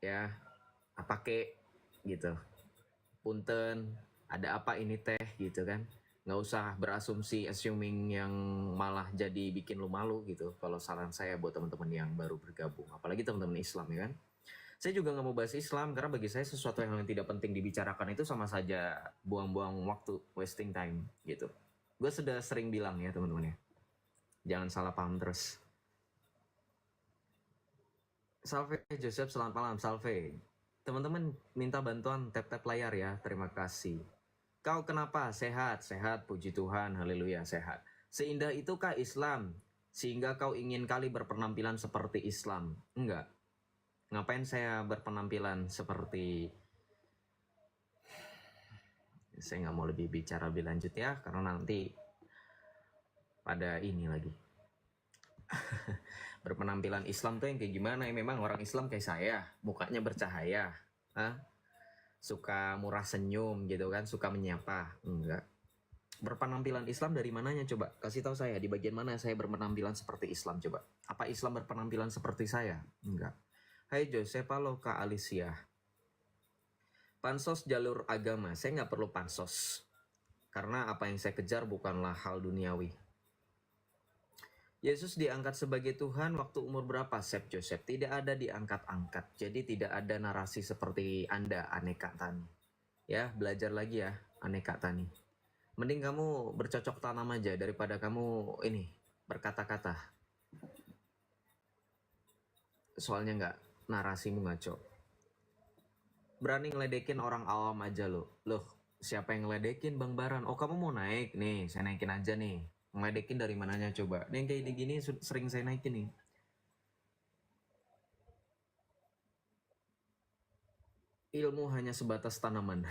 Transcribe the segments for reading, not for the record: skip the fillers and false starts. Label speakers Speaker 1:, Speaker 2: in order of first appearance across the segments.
Speaker 1: ya, apa kek gitu, punten, ada apa ini teh gitu kan. Nggak usah berasumsi, assuming yang malah jadi bikin lu malu gitu. Kalau saran saya buat teman-teman yang baru bergabung, apalagi teman-teman Islam ya kan. Saya juga nggak mau bahas Islam karena bagi saya sesuatu yang tidak penting dibicarakan itu sama saja buang-buang waktu, wasting time gitu. Gue sudah sering bilang ya teman-teman ya, jangan salah paham terus. Salve Joseph, selamat malam Salve. Teman-teman minta bantuan tap-tap layar ya, terima kasih. Kau kenapa? Sehat, sehat, puji Tuhan, haleluya, sehat. Seindah itukah Islam? Sehingga kau ingin kali berpenampilan seperti Islam? Enggak. Ngapain saya berpenampilan seperti... Saya nggak mau lebih bicara lebih lanjut ya, karena nanti pada ini lagi. Berpenampilan Islam tuh yang kayak gimana ya? Memang orang Islam kayak saya, mukanya bercahaya. Hah? Suka murah senyum gitu kan, suka menyapa. Enggak. Berpenampilan Islam dari mananya coba? Kasih tahu saya di bagian mana saya berpenampilan seperti Islam coba. Apa Islam berpenampilan seperti saya? Enggak. Hai Joseph, halo Kak Alicia. Pansos jalur agama, saya nggak perlu pansos. Karena apa yang saya kejar bukanlah hal duniawi. Yesus diangkat sebagai Tuhan waktu umur berapa, Sep Joseph? Tidak ada diangkat-angkat. Jadi tidak ada narasi seperti Anda, Aneka Tani. Ya, belajar lagi ya, Aneka Tani. Mending kamu bercocok tanam aja daripada kamu ini berkata-kata. Soalnya nggak, narasimu ngaco. Berani ngeledekin orang awam aja lo. Loh, siapa yang ngeledekin Bang Baran? Oh kamu mau naik? Nih, saya naikin aja nih. Ngeledekin dari mananya coba? Nih yang kayak gini sering saya naikin nih. Ilmu hanya sebatas tanaman.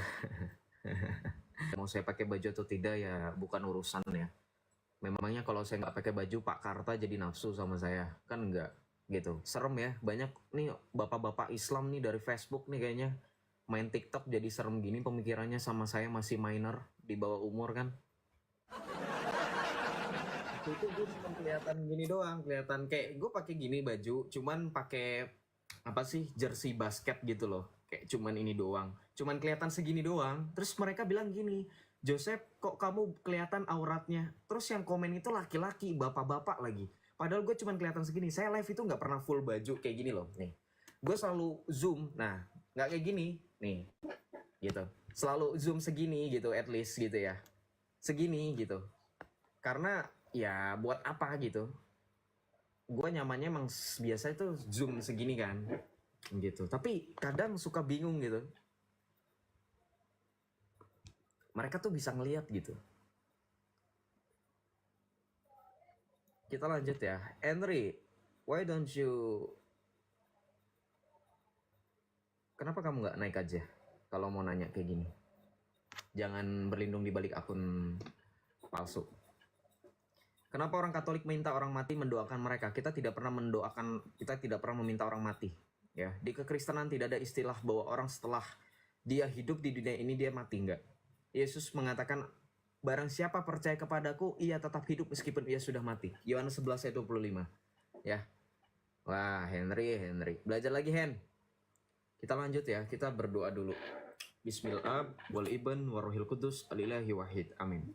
Speaker 1: Mau saya pakai baju atau tidak ya bukan urusan ya. Memangnya kalau saya nggak pakai baju Pak Karta jadi nafsu sama saya? Kan enggak gitu. Serem ya, banyak nih bapak-bapak Islam nih dari Facebook nih kayaknya main TikTok jadi serem gini pemikirannya sama saya masih minor di bawah umur kan. Itu gue cuma kelihatan gini doang, kelihatan kayak gue pakai gini baju, cuman pakai apa sih jersey basket gitu loh, kayak cuman ini doang, cuman kelihatan segini doang. Terus mereka bilang gini, Joseph kok kamu kelihatan auratnya? Terus yang komen itu laki-laki, bapak-bapak lagi. Padahal gue cuman kelihatan segini. Saya live itu nggak pernah full baju kayak gini loh, nih. Gue selalu zoom, nah nggak kayak gini, nih, gitu. Selalu zoom segini gitu, at least gitu ya, segini gitu. Karena ya buat apa gitu, gue nyamannya emang biasa itu zoom segini kan gitu, tapi kadang suka bingung gitu, mereka tuh bisa ngeliat gitu. Kita lanjut ya, Henry, why don't you, kenapa kamu nggak naik aja kalau mau nanya kayak gini, jangan berlindung di balik akun palsu. Kenapa orang Katolik minta orang mati mendoakan mereka? Kita tidak pernah mendoakan, kita tidak pernah meminta orang mati. Ya, di kekristenan tidak ada istilah bahwa orang setelah dia hidup di dunia ini dia mati, enggak. Yesus mengatakan, barang siapa percaya kepadaku, ia tetap hidup meskipun ia sudah mati. Yohanes 11 ayat 25. Ya. Wah, Henry. Belajar lagi, Hen. Kita lanjut ya, kita berdoa dulu. Bismillah, wal ibn, warohil kudus, alillahi wahid. Amin.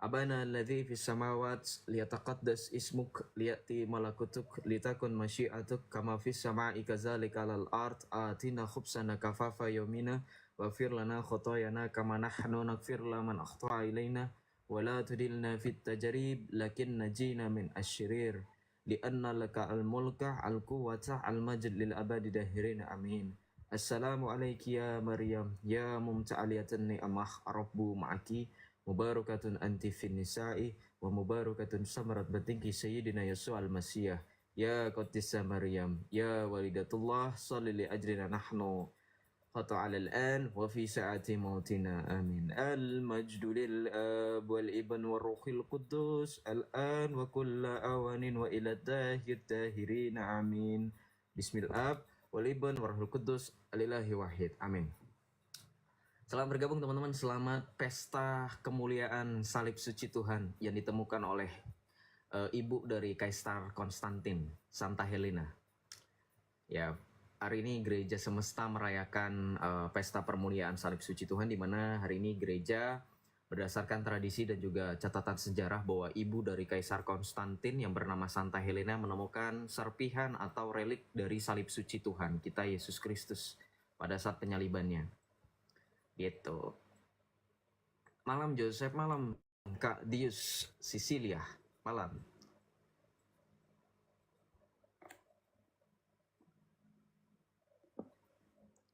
Speaker 1: Abana alladhi fis samawat liyataqaddas ismuk liyati malakutuk litakun masyiatuk kama fis sama'i kadzalika alal ard atina khubsana kafafa yawmina waghfir lana khotoyana kama nahnu naghfir laman akhta'a ilaina wa la tudilna fit tajrib lakin najina min asyirir lianna laka al mulka al quwwata al majd lil abadi dahirin amin. Assalamu alayki ya Maryam ya mumta'aliyatan ni'amah rabbu ma'aki mubarakatun anti fin nisa'i wa mubarakatun samarat batinki sayyidina Yesus al-Masiyah ya Qaddisa Maryam ya walidatullah salli li ajrina nahnu qata ala al-an wa fi sa'ati mautina amin al-majdu lil ab wal ibn wa ruhil qudus al-an wa kulla awanin wa ila dahir tahirin amin. Bismillah wal ibn wa ruhil qudus alillahi wahid amin. Selamat bergabung teman-teman, selamat pesta kemuliaan salib suci Tuhan yang ditemukan oleh ibu dari Kaisar Konstantin, Santa Helena. Ya, hari ini gereja semesta merayakan pesta permuliaan salib suci Tuhan, di mana hari ini gereja berdasarkan tradisi dan juga catatan sejarah bahwa ibu dari Kaisar Konstantin yang bernama Santa Helena menemukan serpihan atau relik dari salib suci Tuhan kita Yesus Kristus pada saat penyalibannya. Gitu. Malam Joseph, malam Kak Dius Sicilia, malam.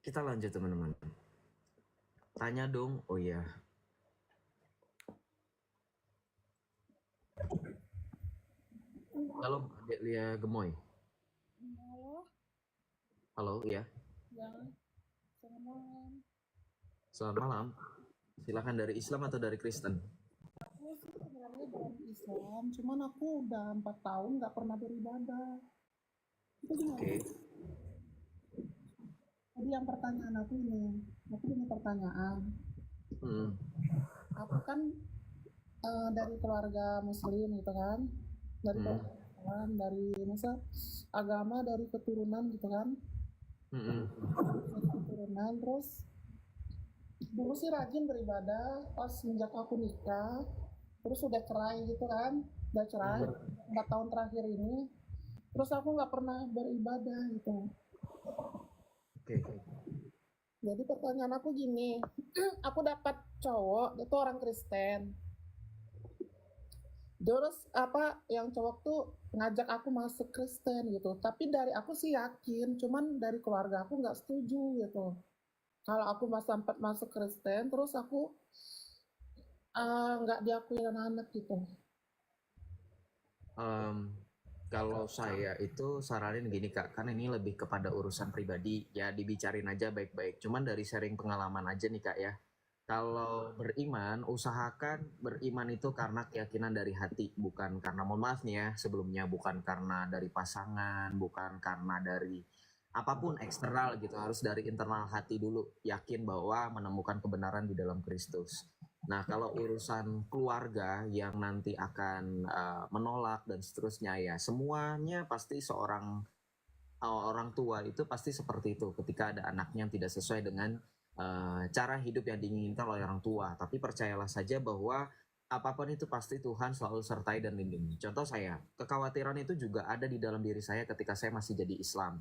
Speaker 1: Kita lanjut teman-teman. Tanya dong, oh iya. Halo, Adik Lia Gemoy.
Speaker 2: Halo,
Speaker 1: Halo, iya.
Speaker 2: ya, selamat malam.
Speaker 1: Selamat malam. Silakan dari Islam atau dari Kristen?
Speaker 2: Aku sih sebenarnya dari Islam, cuman aku udah 4 tahun nggak pernah beribadah. Itu gimana?
Speaker 1: Oke.
Speaker 2: Jadi yang pertanyaan aku punya pertanyaan.
Speaker 1: Hmm.
Speaker 2: Aku kan dari keluarga Muslim gitu kan, dari keluarga dari masa agama dari keturunan gitu kan, dari keturunan terus dulu sih rajin beribadah pas sejak aku nikah, terus udah cerai gitu kan, udah cerai 4 tahun terakhir ini, terus aku nggak pernah beribadah gitu.
Speaker 1: Oke.
Speaker 2: Jadi pertanyaan aku gini, aku dapat cowok itu orang Kristen, terus apa yang cowok tuh ngajak aku masuk Kristen gitu, tapi dari aku sih yakin, cuman dari keluarga aku nggak setuju gitu. Kalau aku sempat masuk Kristen, terus aku nggak diakui anak-anak gitu.
Speaker 1: Kalau saya itu saranin gini Kak, kan ini lebih kepada urusan pribadi, ya dibicarain aja baik-baik. Cuman dari sharing pengalaman aja nih Kak ya. Kalau beriman, usahakan beriman itu karena keyakinan dari hati, bukan karena, mohon maaf nih ya, sebelumnya bukan karena dari pasangan, bukan karena dari apapun eksternal gitu, harus dari internal hati dulu, yakin bahwa menemukan kebenaran di dalam Kristus. Nah, kalau urusan keluarga yang nanti akan menolak dan seterusnya, ya semuanya pasti seorang orang tua itu pasti seperti itu ketika ada anaknya yang tidak sesuai dengan cara hidup yang diinginkan oleh orang tua. Tapi percayalah saja bahwa apapun itu pasti Tuhan selalu sertai dan lindungi. Contoh saya, kekhawatiran itu juga ada di dalam diri saya ketika saya masih jadi Islam.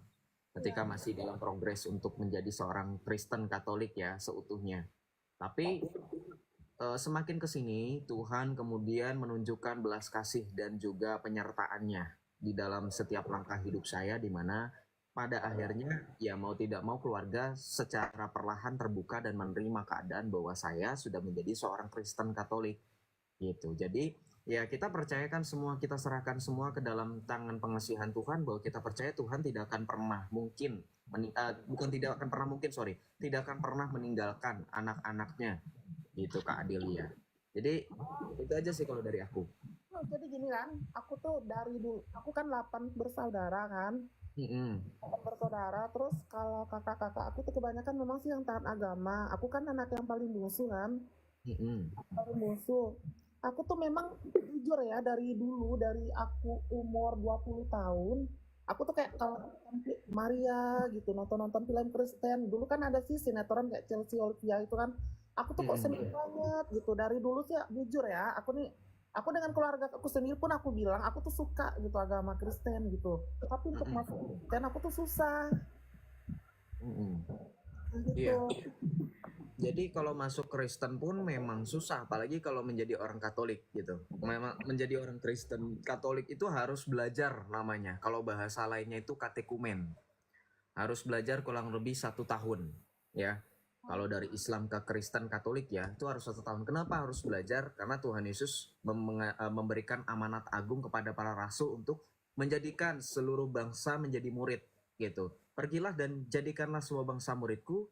Speaker 1: Ketika masih dalam progres untuk menjadi seorang Kristen Katolik ya seutuhnya. Tapi semakin kesini Tuhan kemudian menunjukkan belas kasih dan juga penyertaannya di dalam setiap langkah hidup saya, di mana pada akhirnya ya mau tidak mau keluarga secara perlahan terbuka dan menerima keadaan bahwa saya sudah menjadi seorang Kristen Katolik gitu. Jadi ya kita percayakan semua, kita serahkan semua ke dalam tangan pengasihan Tuhan, bahwa kita percaya Tuhan tidak akan pernah mungkin tidak akan pernah meninggalkan anak-anaknya gitu Kak Adelia. Jadi itu aja sih kalau dari aku.
Speaker 2: Jadi gini kan, aku tuh dari dulu, aku kan 8 bersaudara kan, 8 bersaudara, terus kalau kakak-kakak aku tuh kebanyakan memang sih yang taat agama. Aku kan anak yang paling bungsu kan, paling bungsu. Aku tuh memang jujur ya, dari dulu, dari aku umur 20 tahun, aku tuh kayak kalau Maria gitu, nonton-nonton film Kristen. Dulu kan ada sih sinetron kayak Chelsea Olivia itu kan. Aku tuh kok seneng banget gitu. Dari dulu sih jujur ya, aku dengan keluarga aku sendiri pun aku bilang aku tuh suka gitu agama Kristen gitu. Tapi untuk masuk Kristen aku tuh susah. Gitu.
Speaker 1: Iya. Jadi kalau masuk Kristen pun memang susah, apalagi kalau menjadi orang Katolik gitu. Memang menjadi orang Kristen Katolik itu harus belajar namanya. Kalau bahasa lainnya itu katekumen. Harus belajar kurang lebih 1 tahun, ya. Kalau dari Islam ke Kristen Katolik ya, itu harus 1 tahun. Kenapa harus belajar? Karena Tuhan Yesus memberikan amanat agung kepada para rasul untuk menjadikan seluruh bangsa menjadi murid, gitu. Pergilah dan jadikanlah semua bangsa muridku,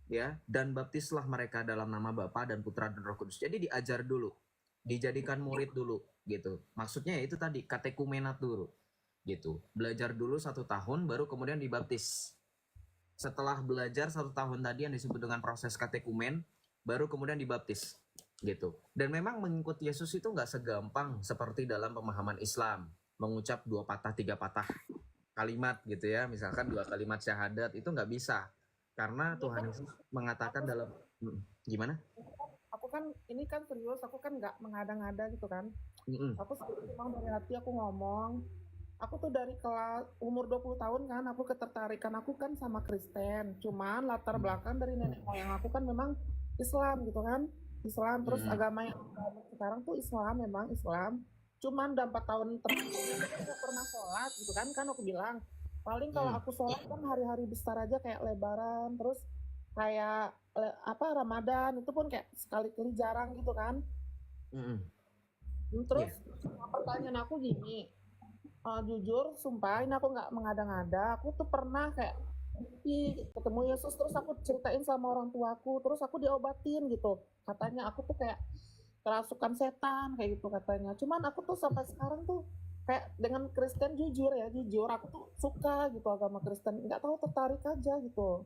Speaker 1: ya, dan baptislah mereka dalam nama Bapa dan Putra dan Roh Kudus. Jadi diajar dulu, dijadikan murid dulu, gitu. Maksudnya itu tadi katekumenat dulu, gitu. Belajar dulu 1 tahun, baru kemudian dibaptis. Setelah belajar 1 tahun tadi yang disebut dengan proses katekumen, baru kemudian dibaptis, gitu. Dan memang mengikuti Yesus itu nggak segampang seperti dalam pemahaman Islam, mengucap 2 patah 3 patah. kalimat gitu ya, misalkan 2 kalimat syahadat itu nggak bisa. Karena
Speaker 2: Iya
Speaker 1: Tuhan
Speaker 2: kan,
Speaker 1: Yesus mengatakan
Speaker 2: aku
Speaker 1: dalam gimana?
Speaker 2: aku kan ini kan serius, aku kan nggak mengada-ngada gitu kan.
Speaker 1: Mm-mm.
Speaker 2: Aku memang dari hati aku ngomong. Aku tuh dari kelas umur 20 tahun kan, aku ketertarikan aku kan sama Kristen. Cuman latar belakang dari nenek moyang aku kan memang Islam gitu kan. Islam, terus
Speaker 1: Mm-mm.
Speaker 2: agama yang aku anut sekarang tuh Islam, memang Islam. Cuman udah 4 tahun terakhir ini aku nggak pernah sholat gitu kan, kan aku bilang. Paling kalau
Speaker 1: Mm.
Speaker 2: aku sholat kan hari-hari besar aja kayak Lebaran, terus kayak apa Ramadan itu pun kayak sekali-kali jarang gitu kan.
Speaker 1: Mm-mm.
Speaker 2: Terus
Speaker 1: Iya.
Speaker 2: pertanyaan aku gini, jujur, sumpah, ini aku nggak mengada-ngada. Aku tuh pernah kayak mimpi ketemu Yesus, terus aku ceritain sama orang tuaku, terus aku diobatin gitu. Katanya aku tuh kayak kerasukan setan kayak gitu katanya. Cuman aku tuh sampai sekarang tuh kayak dengan Kristen jujur ya, jujur aku tuh suka gitu agama Kristen. Nggak tahu tertarik aja gitu.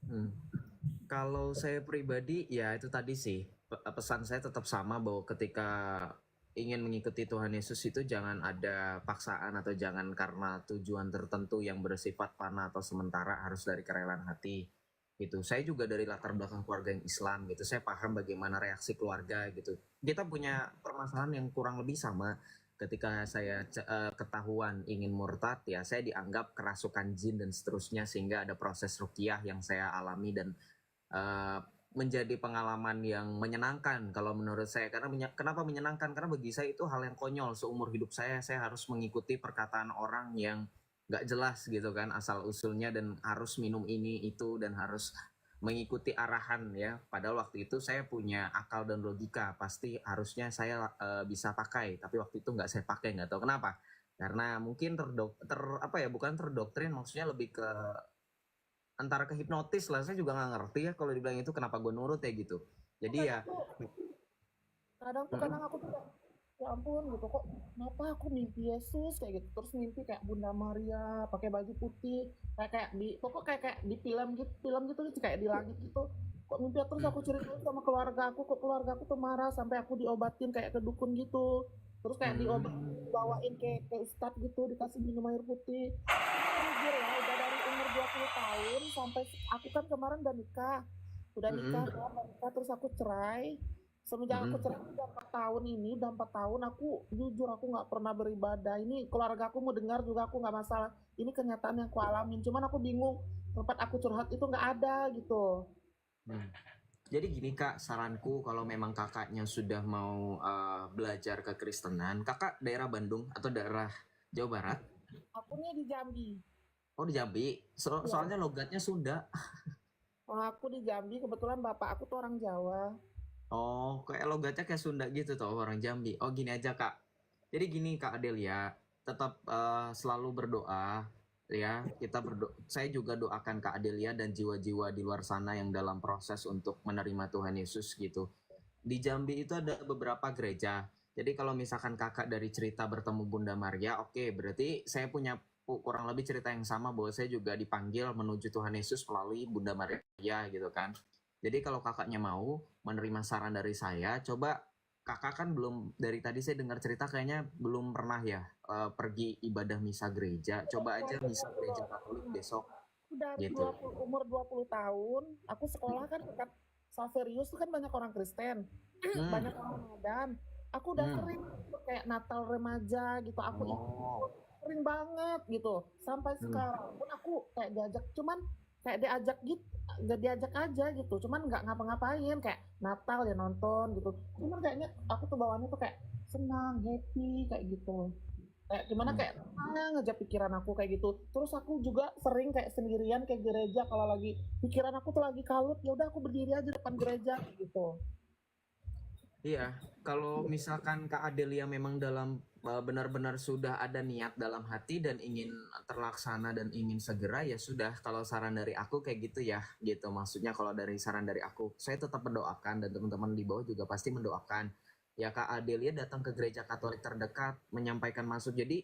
Speaker 1: Mm. Kalau saya pribadi ya itu tadi sih pesan saya tetap sama bahwa ketika ingin mengikuti Tuhan Yesus itu jangan ada paksaan atau jangan karena tujuan tertentu yang bersifat fana atau sementara, harus dari kerelaan hati gitu. Saya juga dari latar belakang keluarga yang Islam gitu. Saya paham bagaimana reaksi keluarga gitu. Kita punya permasalahan yang kurang lebih sama. Ketika saya ketahuan ingin murtad ya saya dianggap kerasukan jin dan seterusnya, sehingga ada proses ruqyah yang saya alami dan uh, menjadi pengalaman yang menyenangkan kalau menurut saya. Karena kenapa menyenangkan? Karena bagi saya itu hal yang konyol. Seumur hidup saya harus mengikuti perkataan orang yang nggak jelas gitu kan asal usulnya, dan harus minum ini itu dan harus mengikuti arahan ya. Padahal waktu itu saya punya akal dan logika, pasti harusnya saya bisa pakai, tapi waktu itu nggak saya pakai, nggak tahu kenapa. Karena mungkin apa ya, bukan terdoktrin, maksudnya lebih ke antara kehipnotis lah, saya juga nggak ngerti ya kalau dibilang itu kenapa gue nurut ya gitu. Jadi ya.
Speaker 2: Kadang tuh, kadang aku tuh kayak, ya ampun gitu kok kenapa aku mimpi Yesus kayak gitu, terus mimpi kayak Bunda Maria pakai baju putih kayak di pokok kayak di film gitu kayak di langit gitu, kok mimpi terus aku ceritain sama keluarga aku, kok keluarga aku tuh marah sampai aku diobatin kayak ke dukun gitu, terus kayak dibawain ke ustadz gitu, dikasih minum air putih. Itu jujur ya udah dari umur 20 tahun sampai aku kan kemarin udah nikah terus aku cerai. Semenjak aku cerai udah 4 tahun ini, udah 4 tahun aku jujur aku nggak pernah beribadah. Ini keluarga aku mau dengar juga aku nggak masalah. Ini kenyataan yang aku alamin. Cuman aku bingung tempat aku curhat itu nggak ada gitu.
Speaker 1: Jadi gini kak, saranku kalau memang kakaknya sudah mau belajar kekristenan, kakak daerah Bandung atau daerah Jawa Barat?
Speaker 2: Aku nih di Jambi.
Speaker 1: Oh di Jambi.
Speaker 2: Ya,
Speaker 1: Soalnya logatnya Sunda.
Speaker 2: aku di Jambi. Kebetulan bapak aku tuh orang Jawa.
Speaker 1: Oh, kayak logatnya kayak Sunda gitu tuh orang Jambi. Oh gini aja kak. Jadi gini kak Adelia, tetap selalu berdoa ya. Saya juga doakan kak Adelia dan jiwa-jiwa di luar sana yang dalam proses untuk menerima Tuhan Yesus gitu. Di Jambi itu ada beberapa gereja. Jadi kalau misalkan kakak dari cerita bertemu Bunda Maria, oke, berarti saya punya kurang lebih cerita yang sama bahwa saya juga dipanggil menuju Tuhan Yesus melalui Bunda Maria gitu kan. Jadi kalau kakaknya mau menerima saran dari saya, coba kakak kan belum, dari tadi saya dengar cerita kayaknya belum pernah ya pergi ibadah misa gereja. Coba aja misa gereja Katolik besok
Speaker 2: Aku dari
Speaker 1: gitu.
Speaker 2: umur 20 tahun, aku sekolah kan dekat Saverius itu kan banyak orang Kristen.
Speaker 1: Hmm.
Speaker 2: Banyak orang Medan. Aku udah
Speaker 1: Hmm.
Speaker 2: sering kayak Natal remaja gitu. Aku
Speaker 1: Oh.
Speaker 2: ikut sering banget gitu. Sampai
Speaker 1: Hmm.
Speaker 2: sekarang pun aku kayak diajak, cuman kayak diajak gitu, gak diajak aja gitu. Cuman nggak ngapa-ngapain kayak Natal ya nonton gitu. Cuman kayaknya aku tuh bawaannya tuh kayak senang, happy kayak gitu. Kayak gimana
Speaker 1: Hmm.
Speaker 2: kayak tenang aja pikiran aku kayak gitu. Terus aku juga sering kayak sendirian ke gereja kalau lagi pikiran aku tuh lagi kalut, ya udah aku berdiri aja depan gereja gitu.
Speaker 1: Iya, kalau misalkan Kak Adelia memang dalam benar-benar sudah ada niat dalam hati dan ingin terlaksana dan ingin segera, ya sudah. Kalau saran dari aku kayak gitu ya, gitu. Maksudnya kalau dari saran dari aku, saya tetap mendoakan dan teman-teman di bawah juga pasti mendoakan. Ya Kak Adelia datang ke gereja Katolik terdekat, menyampaikan maksud. Jadi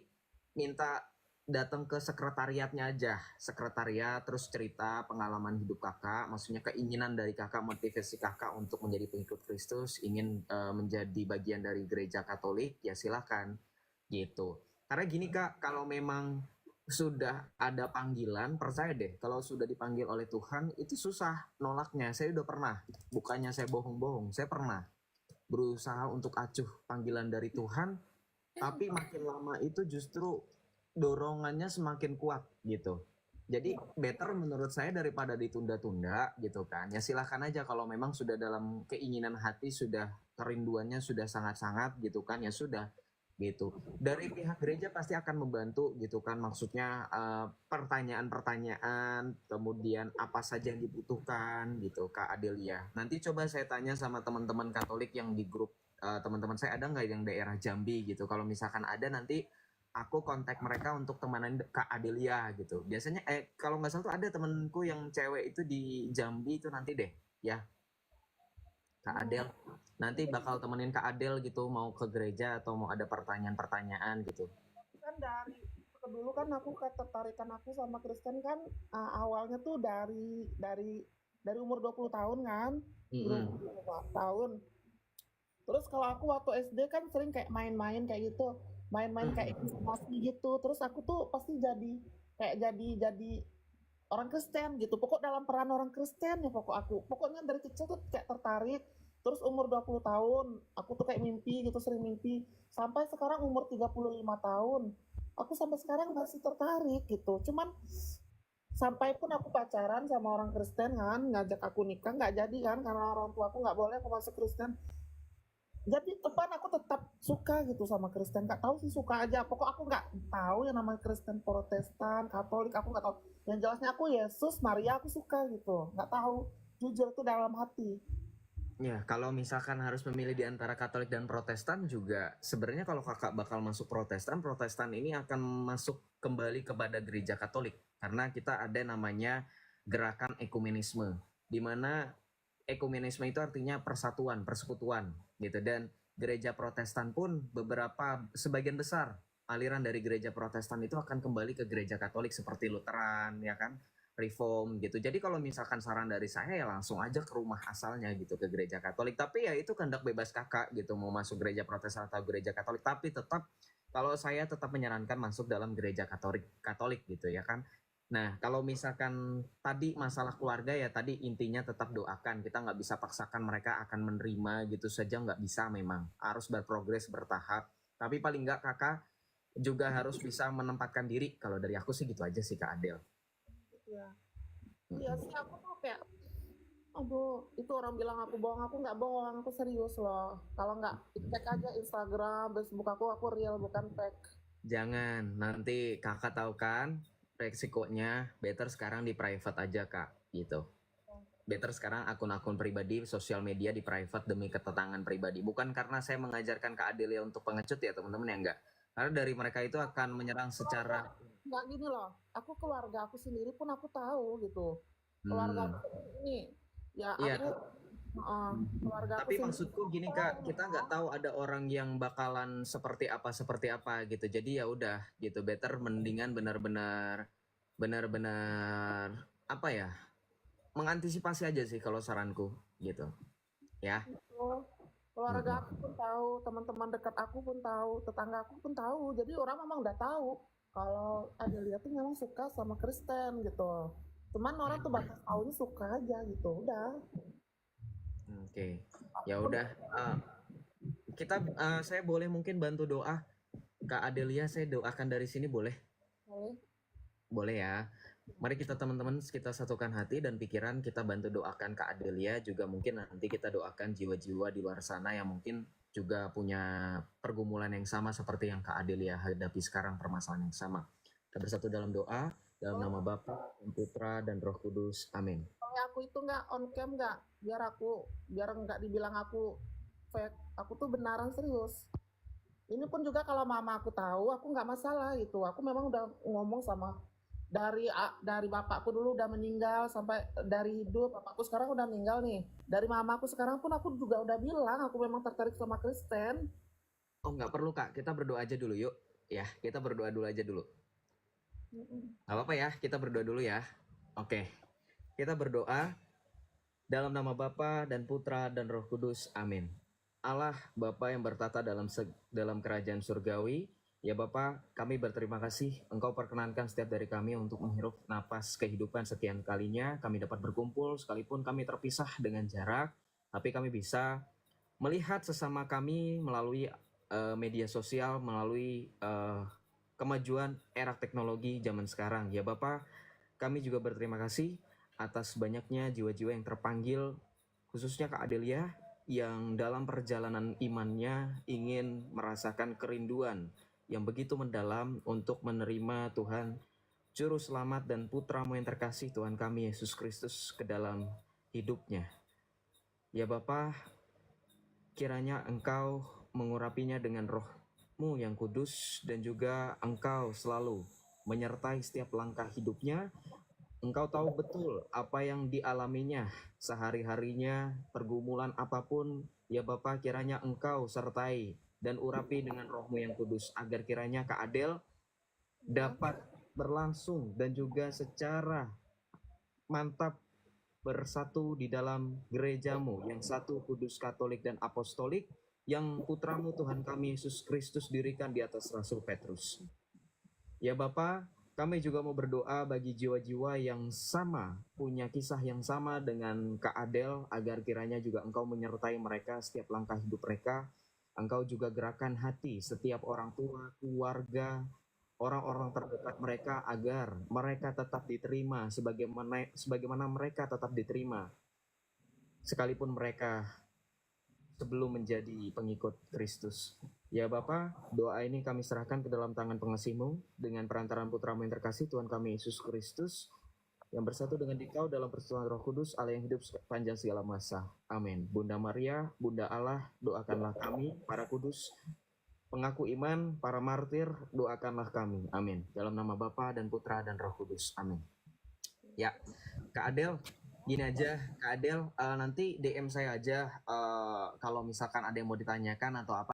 Speaker 1: minta datang ke sekretariatnya aja, sekretariat, terus cerita pengalaman hidup kakak, maksudnya keinginan dari kakak, motivasi kakak untuk menjadi pengikut Kristus, ingin menjadi bagian dari gereja Katolik, ya silahkan gitu. Karena gini Kak, kalau memang sudah ada panggilan, percaya deh, kalau sudah dipanggil oleh Tuhan, itu susah nolaknya. Saya udah pernah, bukannya saya bohong-bohong, saya pernah berusaha untuk acuh panggilan dari Tuhan, tapi makin lama itu justru dorongannya semakin kuat gitu. Jadi better menurut saya daripada ditunda-tunda gitu kan. Ya silahkan aja kalau memang sudah dalam keinginan hati, sudah kerinduannya sudah sangat-sangat gitu kan, ya sudah gitu. Dari pihak gereja pasti akan membantu gitu kan, maksudnya pertanyaan-pertanyaan, kemudian apa saja yang dibutuhkan gitu Kak Adelia. Nanti coba saya tanya sama teman-teman Katolik yang di grup, teman-teman saya ada nggak yang daerah Jambi gitu. Kalau misalkan ada, nanti aku kontak mereka untuk temanan Kak Adelia gitu. Biasanya kalau nggak salah tuh ada temenku yang cewek itu di Jambi itu, nanti deh ya Kak Adel. Nanti bakal temenin Kak Adel gitu, mau ke gereja atau mau ada pertanyaan-pertanyaan gitu.
Speaker 2: Kan dulu kan aku ketertarikan aku sama Kristen kan awalnya tuh dari umur 20 tahun kan.
Speaker 1: Mm-mm.
Speaker 2: 20 tahun. Terus kalau aku waktu SD kan sering kayak main-main kayak gitu, main-main kayak informasi gitu. Terus aku tuh pasti jadi orang Kristen gitu. Pokok dalam peran orang Kristen ya pokok aku. Pokoknya dari kecil tuh kayak tertarik. Terus umur 20 tahun, aku tuh kayak mimpi gitu, sering mimpi. Sampai sekarang umur 35 tahun. Aku sampai sekarang masih tertarik gitu. Cuman sampai pun aku pacaran sama orang Kristen kan, ngajak aku nikah nggak jadi kan karena orang tua aku nggak boleh aku masuk Kristen. Jadi depan aku tetap suka gitu sama Kristen, nggak tahu sih suka aja, pokok aku nggak tahu yang namanya Kristen Protestan Katolik, aku nggak tahu, yang jelasnya aku Yesus Maria aku suka gitu, nggak tahu, jujur itu dalam hati.
Speaker 1: Ya, kalau misalkan harus memilih di antara Katolik dan Protestan juga, sebenarnya kalau kakak bakal masuk Protestan, Protestan ini akan masuk kembali kepada gereja Katolik. Karena kita ada namanya gerakan ekumenisme, di mana ekumenisme itu artinya persatuan, persekutuan gitu. Dan gereja Protestan pun sebagian besar aliran dari gereja Protestan itu akan kembali ke gereja Katolik seperti Lutheran, ya kan? Reform gitu. Jadi kalau misalkan saran dari saya ya langsung aja ke rumah asalnya gitu, ke gereja Katolik. Tapi ya itu kehendak bebas kakak gitu, mau masuk gereja Protestan atau gereja Katolik. Tapi tetap kalau saya tetap menyarankan masuk dalam gereja Katolik gitu ya kan. Nah, kalau misalkan tadi masalah keluarga ya tadi intinya tetap doakan. Kita nggak bisa paksakan mereka akan menerima gitu saja, nggak bisa memang. Harus berprogres bertahap. Tapi paling nggak kakak juga harus bisa menempatkan diri. Kalau dari aku sih gitu aja sih Kak Adel.
Speaker 2: Ya, iya sih aku tuh kayak, aduh, itu orang bilang aku bohong, aku nggak bohong, aku serius loh. Kalau nggak, cek aja Instagram, Facebook aku real bukan fake.
Speaker 1: Jangan, nanti kakak tahu kan resikonya. Better sekarang di private aja kak, gitu. Better sekarang akun-akun pribadi, sosial media di private demi ketenangan pribadi. Bukan karena saya mengajarkan Kak Adelia untuk pengecut ya teman-teman, ya enggak. Karena dari mereka itu akan menyerang secara
Speaker 2: Nggak gini loh, aku keluarga aku sendiri pun aku tahu gitu. Keluarga aku ini, ya
Speaker 1: iya.
Speaker 2: aku keluarga aku
Speaker 1: Tapi
Speaker 2: sendiri.
Speaker 1: maksudku gini kak, kita nggak tahu ada orang yang bakalan seperti apa gitu. Jadi ya udah gitu, better mendingan benar-benar apa ya, mengantisipasi aja sih kalau saranku gitu ya.
Speaker 2: Gitu. Keluarga aku pun tahu, teman-teman dekat aku pun tahu, tetangga aku pun tahu. Jadi orang memang udah tahu kalau Adelia tuh memang suka sama Kristen gitu. Cuman orang tuh batas tahunya suka aja gitu. Udah.
Speaker 1: Oke, ya udah. Saya boleh mungkin bantu doa Kak Adelia, saya doakan dari sini boleh?
Speaker 2: Boleh.
Speaker 1: Boleh ya. Mari kita teman-teman kita satukan hati dan pikiran, kita bantu doakan Kak Adelia, juga mungkin nanti kita doakan jiwa-jiwa di luar sana yang mungkin juga punya pergumulan yang sama seperti yang Kak Adelia hadapi sekarang, permasalahan yang sama. Kita bersatu dalam doa, dalam nama Bapa, dan Putra, dan Roh Kudus. Amin.
Speaker 2: Kalau aku itu nggak on cam nggak, biar nggak dibilang aku fake. Aku tuh benaran serius. Ini pun juga kalau mama aku tahu, aku nggak masalah gitu. Aku memang udah ngomong sama dari bapakku dulu udah meninggal sampai dari hidup, bapakku sekarang udah meninggal nih. Dari mamaku sekarang pun aku juga udah bilang aku memang tertarik sama Kristen.
Speaker 1: Oh nggak perlu Kak, kita berdoa aja dulu yuk. Ya, kita berdoa dulu aja dulu. Gak apa-apa ya, kita berdoa dulu ya. Oke, kita berdoa dalam nama Bapa dan Putra dan Roh Kudus. Amin. Allah Bapa yang bertata dalam kerajaan surgawi, Ya Bapak, kami berterima kasih Engkau perkenankan setiap dari kami untuk menghirup napas kehidupan sekian kalinya. Kami dapat berkumpul sekalipun kami terpisah dengan jarak, tapi kami bisa melihat sesama kami melalui media sosial, melalui kemajuan era teknologi zaman sekarang. Ya Bapak, kami juga berterima kasih atas banyaknya jiwa-jiwa yang terpanggil, khususnya Kak Adelia, yang dalam perjalanan imannya ingin merasakan kerinduan yang begitu mendalam untuk menerima Tuhan, Juru Selamat dan Putramu yang terkasih Tuhan kami Yesus Kristus ke dalam hidupnya. Ya Bapa, kiranya Engkau mengurapinya dengan roh-Mu yang kudus dan juga Engkau selalu menyertai setiap langkah hidupnya. Engkau tahu betul apa yang dialaminya sehari-harinya, pergumulan apapun, ya Bapa kiranya Engkau sertai dan urapi dengan roh-Mu yang kudus, agar kiranya Kak Adel dapat berlangsung dan juga secara mantap bersatu di dalam gerejamu yang satu, kudus, katolik, dan apostolik, yang putramu Tuhan kami Yesus Kristus dirikan di atas Rasul Petrus. Ya Bapa, kami juga mau berdoa bagi jiwa-jiwa yang sama, punya kisah yang sama dengan Kak Adel, agar kiranya juga Engkau menyertai mereka setiap langkah hidup mereka. Engkau juga gerakan hati setiap orang tua, keluarga, orang-orang terdekat mereka, agar mereka tetap diterima sebagaimana mereka tetap diterima sekalipun mereka sebelum menjadi pengikut Kristus. Ya Bapa, doa ini kami serahkan ke dalam tangan pengasih-Mu dengan perantaraan Putra-Mu yang terkasih, Tuhan kami Yesus Kristus, yang bersatu dengan Dikau dalam persekutuan Roh Kudus, Allah yang hidup sepanjang segala masa. Amin. Bunda Maria, Bunda Allah, doakanlah kami, para kudus, pengaku iman, para martir, doakanlah kami. Amin. Dalam nama Bapa dan Putra dan Roh Kudus. Amin. Ya, Kak Adel, gini aja, Kak Adel, nanti DM saya aja kalau misalkan ada yang mau ditanyakan atau apa.